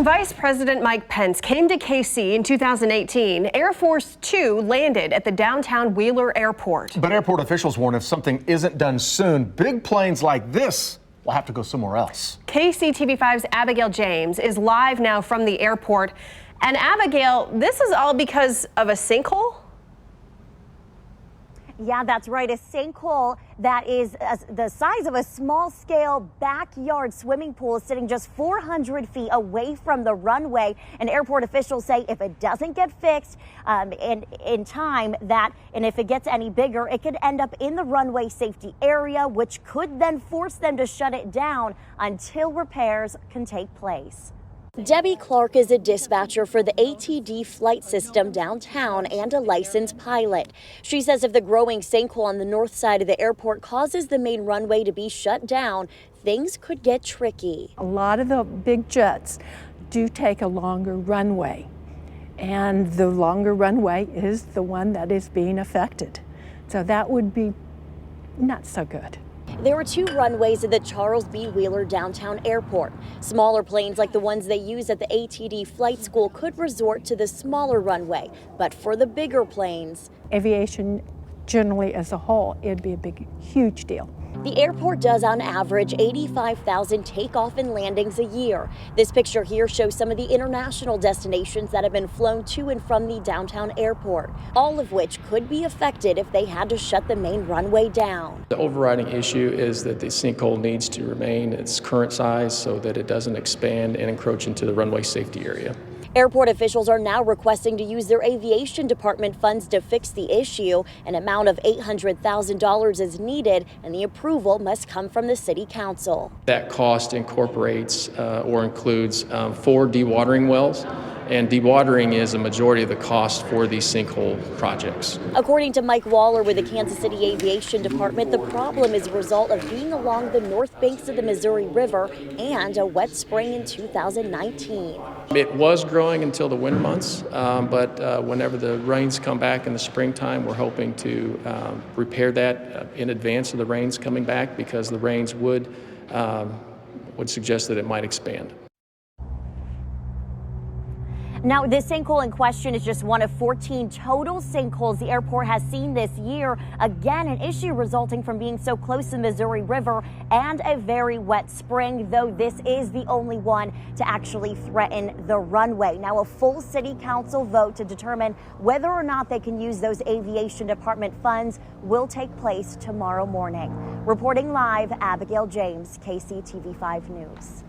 When Vice President Mike Pence came to KC in 2018, Air Force 2 landed at the downtown Wheeler Airport. But airport officials warn if something isn't done soon, big planes like this will have to go somewhere else. KC TV5's Abigail James is live now from the airport. And Abigail, this is all because of a sinkhole? Yeah, that's right. A sinkhole that is the size of a small-scale backyard swimming pool is sitting just 400 feet away from the runway. And airport officials say if it doesn't get fixed in time, and if it gets any bigger, it could end up in the runway safety area, which could then force them to shut it down until repairs can take place. Debbie Clark is a dispatcher for the ATD flight system downtown and a licensed pilot. She says if the growing sinkhole on the north side of the airport causes the main runway to be shut down, things could get tricky. A lot of the big jets do take a longer runway, and the longer runway is the one that is being affected. So that would be not so good. There are two runways at the Charles B. Wheeler downtown airport. Smaller planes like the ones they use at the ATD flight school could resort to the smaller runway. But for the bigger planes, aviation generally as a whole, it'd be a huge deal. The airport does on average 85,000 takeoff and landings a year. This picture here shows some of the international destinations that have been flown to and from the downtown airport, all of which could be affected if they had to shut the main runway down. The overriding issue is that the sinkhole needs to remain its current size so that it doesn't expand and encroach into the runway safety area. Airport officials are now requesting to use their aviation department funds to fix the issue. An amount of $800,000 is needed, and the approval must come from the city council. That cost incorporates or includes 4 dewatering wells, and dewatering is a majority of the cost for these sinkhole projects. According to Mike Waller with the Kansas City Aviation Department, the problem is a result of being along the north banks of the Missouri River and a wet spring in 2019. It was growing until the winter months, but whenever the rains come back in the springtime, we're hoping to repair that in advance of the rains coming back, because the rains would suggest that it might expand. Now, this sinkhole in question is just one of 14 total sinkholes the airport has seen this year. Again, an issue resulting from being so close to the Missouri River and a very wet spring, though this is the only one to actually threaten the runway. Now, a full city council vote to determine whether or not they can use those aviation department funds will take place tomorrow morning. Reporting live, Abigail James, KC TV5 News.